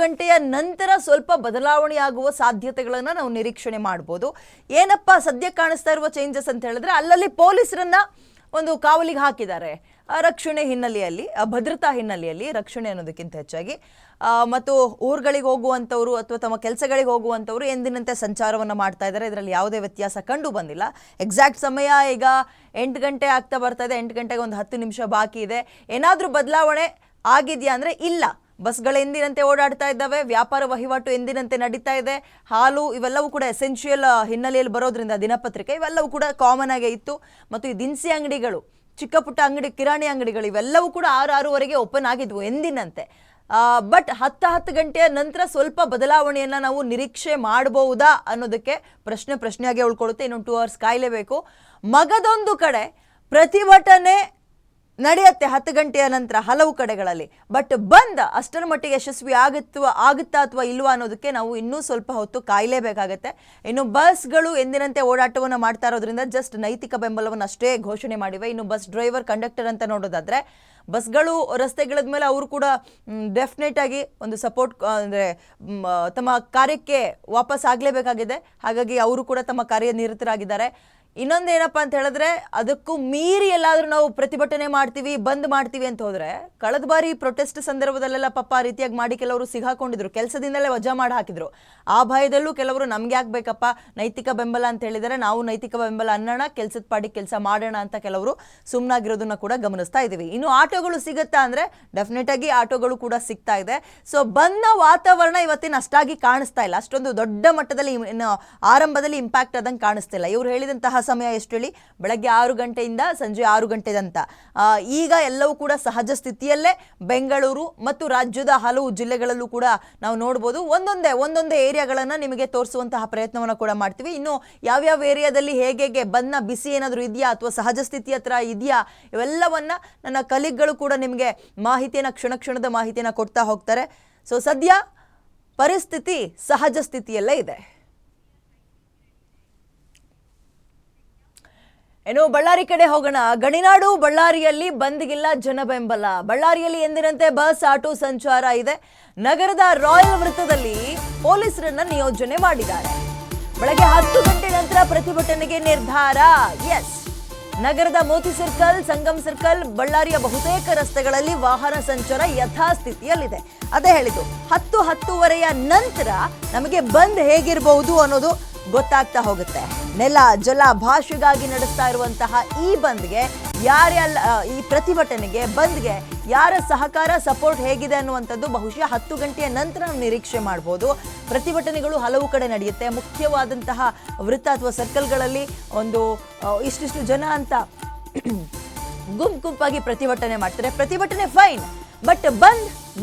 ಗಂಟೆಯ ನಂತರ ಸ್ವಲ್ಪ ಬದಲಾವಣೆಯಾಗುವ ಸಾಧ್ಯತೆಗಳನ್ನು ನಾವು ನಿರೀಕ್ಷಣೆ ಮಾಡಬಹುದು. ಏನಪ್ಪ ಸದ್ಯ ಕಾಣಿಸ್ತಾ ಇರುವ ಚೇಂಜಸ್ ಅಂತ ಹೇಳಿದ್ರೆ, ಅಲ್ಲಲ್ಲಿ ಪೊಲೀಸರನ್ನ ಒಂದು ಕಾವಲಿಗೆ ಹಾಕಿದ್ದಾರೆ ರಕ್ಷಣೆ ಹಿನ್ನೆಲೆಯಲ್ಲಿ, ಭದ್ರತಾ ಹಿನ್ನೆಲೆಯಲ್ಲಿ, ರಕ್ಷಣೆ ಅನ್ನೋದಕ್ಕಿಂತ ಹೆಚ್ಚಾಗಿ. ಮತ್ತು ಊರುಗಳಿಗೆ ಹೋಗುವಂಥವ್ರು ಅಥವಾ ತಮ್ಮ ಕೆಲಸಗಳಿಗೆ ಹೋಗುವಂಥವ್ರು ಎಂದಿನಂತೆ ಸಂಚಾರವನ್ನು ಮಾಡ್ತಾ ಇದ್ದಾರೆ. ಇದರಲ್ಲಿ ಯಾವುದೇ ವ್ಯತ್ಯಾಸ ಕಂಡು ಬಂದಿಲ್ಲ. ಎಕ್ಸಾಕ್ಟ್ ಸಮಯ ಈಗ 8 ಗಂಟೆ ಆಗ್ತಾ ಬರ್ತಾ ಇದೆ. 8 ಗಂಟೆಗೆ ಒಂದು 10 ನಿಮಿಷ ಬಾಕಿ ಇದೆ. ಏನಾದರೂ ಬದಲಾವಣೆ ಆಗಿದೆಯಾ ಅಂದರೆ ಇಲ್ಲ. ಬಸ್ಗಳು ಎಂದಿನಂತೆ ಓಡಾಡ್ತಾ ಇದ್ದಾವೆ. ವ್ಯಾಪಾರ ವಹಿವಾಟು ಎಂದಿನಂತೆ ನಡೀತಾ ಇದೆ. ಹಾಲು ಇವೆಲ್ಲವೂ ಕೂಡ ಎಸೆನ್ಷಿಯಲ್ ಹಿನ್ನೆಲೆಯಲ್ಲಿ ಬರೋದ್ರಿಂದ ದಿನಪತ್ರಿಕೆ ಇವೆಲ್ಲವೂ ಕೂಡ ಕಾಮನ್ ಆಗೇ ಇತ್ತು. ಮತ್ತು ಈ ದಿನಸಿ ಅಂಗಡಿಗಳು, ಚಿಕ್ಕ ಪುಟ್ಟ ಅಂಗಡಿ, ಕಿರಾಣಿ ಅಂಗಡಿಗಳು ಇವೆಲ್ಲವೂ ಕೂಡ 6-6ವರೆಗೆ ಓಪನ್ ಆಗಿದ್ವು ಎಂದಿನಂತೆ. ಬಟ್ 10 ಗಂಟೆಯ ನಂತರ ಸ್ವಲ್ಪ ಬದಲಾವಣೆಯನ್ನು ನಾವು ನಿರೀಕ್ಷೆ ಮಾಡಬಹುದಾ ಅನ್ನೋದಕ್ಕೆ ಪ್ರಶ್ನೆಯಾಗಿ ಉಳ್ಕೊಳ್ಳುತ್ತೆ. ಇನ್ನೊಂದು 2 ಅವರ್ಸ್ ಕಾಯಲೇಬೇಕು. ಮಗದೊಂದು ಕಡೆ ಪ್ರತಿಭಟನೆ ನಡೆಯುತ್ತೆ 10 ಗಂಟೆಯ ನಂತರ ಹಲವು ಕಡೆಗಳಲ್ಲಿ. ಬಟ್ ಬಂದ್ ಅಷ್ಟರ ಮಟ್ಟಿಗೆ ಯಶಸ್ವಿ ಆಗುತ್ತಾ ಅಥವಾ ಇಲ್ವಾ ಅನ್ನೋದಕ್ಕೆ ನಾವು ಇನ್ನೂ ಸ್ವಲ್ಪ ಹೊತ್ತು ಕಾಯಲೇಬೇಕಾಗತ್ತೆ. ಇನ್ನು ಬಸ್ಗಳು ಎಂದಿನಂತೆ ಓಡಾಟವನ್ನು ಮಾಡ್ತಾ ಇರೋದ್ರಿಂದ ಜಸ್ಟ್ ನೈತಿಕ ಬೆಂಬಲವನ್ನು ಅಷ್ಟೇ ಘೋಷಣೆ ಮಾಡಿವೆ. ಇನ್ನು ಬಸ್ ಡ್ರೈವರ್, ಕಂಡಕ್ಟರ್ ಅಂತ ನೋಡೋದಾದ್ರೆ, ಬಸ್ಗಳು ರಸ್ತೆಗಿಳಿದ ಮೇಲೆ ಅವರು ಕೂಡ ಡೆಫಿನೆಟ್ ಆಗಿ ಒಂದು ಸಪೋರ್ಟ್ ಅಂದರೆ ತಮ್ಮ ಕಾರ್ಯಕ್ಕೆ ವಾಪಸ್ ಆಗಲೇಬೇಕಾಗಿದೆ. ಹಾಗಾಗಿ ಅವರು ಕೂಡ ತಮ್ಮ ಕಾರ್ಯನಿರತರಾಗಿದ್ದಾರೆ. ಇನ್ನೊಂದೇನಪ್ಪ ಅಂತ ಹೇಳಿದ್ರೆ, ಅದಕ್ಕೂ ಮೀರಿ ಎಲ್ಲಾದರೂ ನಾವು ಪ್ರತಿಭಟನೆ ಮಾಡ್ತೀವಿ, ಬಂದ್ ಮಾಡ್ತೀವಿ ಅಂತ ಹೋದ್ರೆ, ಕಳೆದ ಬಾರಿ ಪ್ರೊಟೆಸ್ಟ್ ಸಂದರ್ಭದಲ್ಲೆಲ್ಲ ಪಾಪ ಆ ರೀತಿಯಾಗಿ ಮಾಡಿ ಕೆಲವರು ಸಿಗಾಕೊಂಡಿದ್ರು, ಕೆಲಸದಿಂದಲೇ ವಜಾ ಮಾಡಿ ಹಾಕಿದ್ರು. ಆ ಭಯದಲ್ಲೂ ಕೆಲವರು ನಮ್ಗೆ ಯಾಕೆ ಬೇಕಪ್ಪ ನೈತಿಕ ಬೆಂಬಲ ಅಂತ ಹೇಳಿದರೆ, ನಾವು ನೈತಿಕ ಬೆಂಬಲ ಅನ್ನೋಣ, ಕೆಲಸದ ಪಾಡಿ ಕೆಲಸ ಮಾಡೋಣ ಅಂತ ಕೆಲವರು ಸುಮ್ಮನಾಗಿರೋದನ್ನ ಕೂಡ ಗಮನಿಸ್ತಾ ಇದ್ದೀವಿ. ಇನ್ನು ಆಟೋಗಳು ಸಿಗುತ್ತಾ ಅಂದರೆ ಡೆಫಿನೆಟ್ ಆಗಿ ಆಟೋಗಳು ಕೂಡ ಸಿಗ್ತಾ ಇದೆ. ಸೊ ಬಂದ ವಾತಾವರಣ ಇವತ್ತಿನ ಅಷ್ಟಾಗಿ ಕಾಣಿಸ್ತಾ ಇಲ್ಲ. ಅಷ್ಟೊಂದು ದೊಡ್ಡ ಮಟ್ಟದಲ್ಲಿ ಆರಂಭದಲ್ಲಿ ಇಂಪ್ಯಾಕ್ಟ್ ಆದಂಗೆ ಕಾಣಿಸ್ತಿಲ್ಲ. ಇವರು ಹೇಳಿದಂತಹ ಸಮಯ ಎಷ್ಟು ಹೇಳಿ, ಬೆಳಗ್ಗೆ 6 ಗಂಟೆಯಿಂದ ಸಂಜೆ 6 ಗಂಟೆದಂತ. ಈಗ ಎಲ್ಲವೂ ಕೂಡ ಸಹಜ ಸ್ಥಿತಿಯಲ್ಲೇ ಬೆಂಗಳೂರು ಮತ್ತು ರಾಜ್ಯದ ಹಲವು ಜಿಲ್ಲೆಗಳಲ್ಲೂ ಕೂಡ ನಾವು ನೋಡ್ಬೋದು. ಒಂದೊಂದೇ ಏರಿಯಾಗಳನ್ನು ನಿಮಗೆ ತೋರಿಸುವಂತಹ ಪ್ರಯತ್ನವನ್ನು ಕೂಡ ಮಾಡ್ತೀವಿ. ಇನ್ನು ಯಾವ್ಯಾವ ಏರಿಯಾದಲ್ಲಿ ಹೇಗೆ ಬನ್ನ ಬಿಸಿ ಏನಾದರೂ ಇದೆಯಾ ಅಥವಾ ಸಹಜ ಸ್ಥಿತಿ ಹತ್ರ ಇದೆಯಾ, ಇವೆಲ್ಲವನ್ನ ನನ್ನ ಕಲೀಗ್ಗಳು ಕೂಡ ನಿಮಗೆ ಕ್ಷಣದ ಮಾಹಿತಿಯನ್ನು ಕೊಡ್ತಾ ಹೋಗ್ತಾರೆ. ಸೊ ಸದ್ಯ ಪರಿಸ್ಥಿತಿ ಸಹಜ ಸ್ಥಿತಿಯಲ್ಲೇ ಇದೆ. ಏನು ಬಳ್ಳಾರಿ ಕಡೆ ಹೋಗೋಣ. ಗಣಿನಾಡು ಬಳ್ಳಾರಿಯಲ್ಲಿ ಬಂದ್ಗಿಲ್ಲ ಜನ ಬೆಂಬಲ. ಬಳ್ಳಾರಿಯಲ್ಲಿ ಎಂದಿನಂತೆ ಬಸ್, ಆಟೋ ಸಂಚಾರ ಇದೆ. ನಗರದ ರಾಯಲ್ ವೃತ್ತದಲ್ಲಿ ಪೊಲೀಸರನ್ನ ನಿಯೋಜನೆ ಮಾಡಿದ್ದಾರೆ. ಬೆಳಗ್ಗೆ 10 ಗಂಟೆ ನಂತರ ಪ್ರತಿಭಟನೆಗೆ ನಿರ್ಧಾರ. ಎಸ್, ನಗರದ ಮೋತಿ ಸರ್ಕಲ್, ಸಂಗಮ್ ಸರ್ಕಲ್, ಬಳ್ಳಾರಿಯ ಬಹುತೇಕ ರಸ್ತೆಗಳಲ್ಲಿ ವಾಹನ ಸಂಚಾರ ಯಥಾಸ್ಥಿತಿಯಲ್ಲಿದೆ. ಅದೇ ಹೇಳಿದ್ದು, 10-10:30 ನಂತರ ನಮಗೆ ಬಂದ್ ಹೇಗಿರಬಹುದು ಅನ್ನೋದು ಗೊತ್ತಾಗ್ತಾ ಹೋಗುತ್ತೆ. ನೆಲ ಜಲ ಭಾಷೆಗಾಗಿ ನಡೆಸ್ತಾ ಇರುವಂತಹ ಈ ಬಂದ್ಗೆ ಈ ಪ್ರತಿಭಟನೆಗೆ, ಬಂದ್ಗೆ ಯಾರ ಸಹಕಾರ, ಸಪೋರ್ಟ್ ಹೇಗಿದೆ ಅನ್ನುವಂಥದ್ದು ಬಹುಶಃ 10 ಗಂಟೆಯ ನಂತರ ನಾವು ನಿರೀಕ್ಷೆ ಮಾಡ್ಬೋದು. ಪ್ರತಿಭಟನೆಗಳು ಹಲವು ಕಡೆ ನಡೆಯುತ್ತೆ. ಮುಖ್ಯವಾದಂತಹ ವೃತ್ತ ಅಥವಾ ಸರ್ಕಲ್ಗಳಲ್ಲಿ ಒಂದು ಇಷ್ಟಿಷ್ಟು ಜನ ಅಂತ ಗುಂಪಾಗಿ ಪ್ರತಿಭಟನೆ ಮಾಡ್ತಾರೆ. ಪ್ರತಿಭಟನೆ ಫೈನ್, ಬಟ್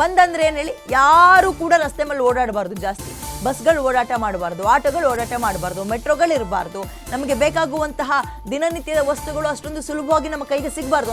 ಬಂದ್ ಅಂದ್ರೆ ಏನು ಹೇಳಿ, ಯಾರು ಕೂಡ ರಸ್ತೆ ಮೇಲೆ ಓಡಾಡಬಾರ್ದು. ಜಾಸ್ತಿ ಬಸ್ಗಳು ಓಡಾಟ ಮಾಡಬಾರ್ದು, ಆಟೋಗಳು ಓಡಾಟ ಮಾಡಬಾರ್ದು, ಮೆಟ್ರೋಗಳು ಇರಬಾರ್ದು. ನಮಗೆ ಬೇಕಾಗುವಂತಹ ದಿನನಿತ್ಯದ ವಸ್ತುಗಳು ಅಷ್ಟೊಂದು ಸುಲಭವಾಗಿ ನಮ್ಮ ಕೈಗೆ ಸಿಗಬಾರ್ದು.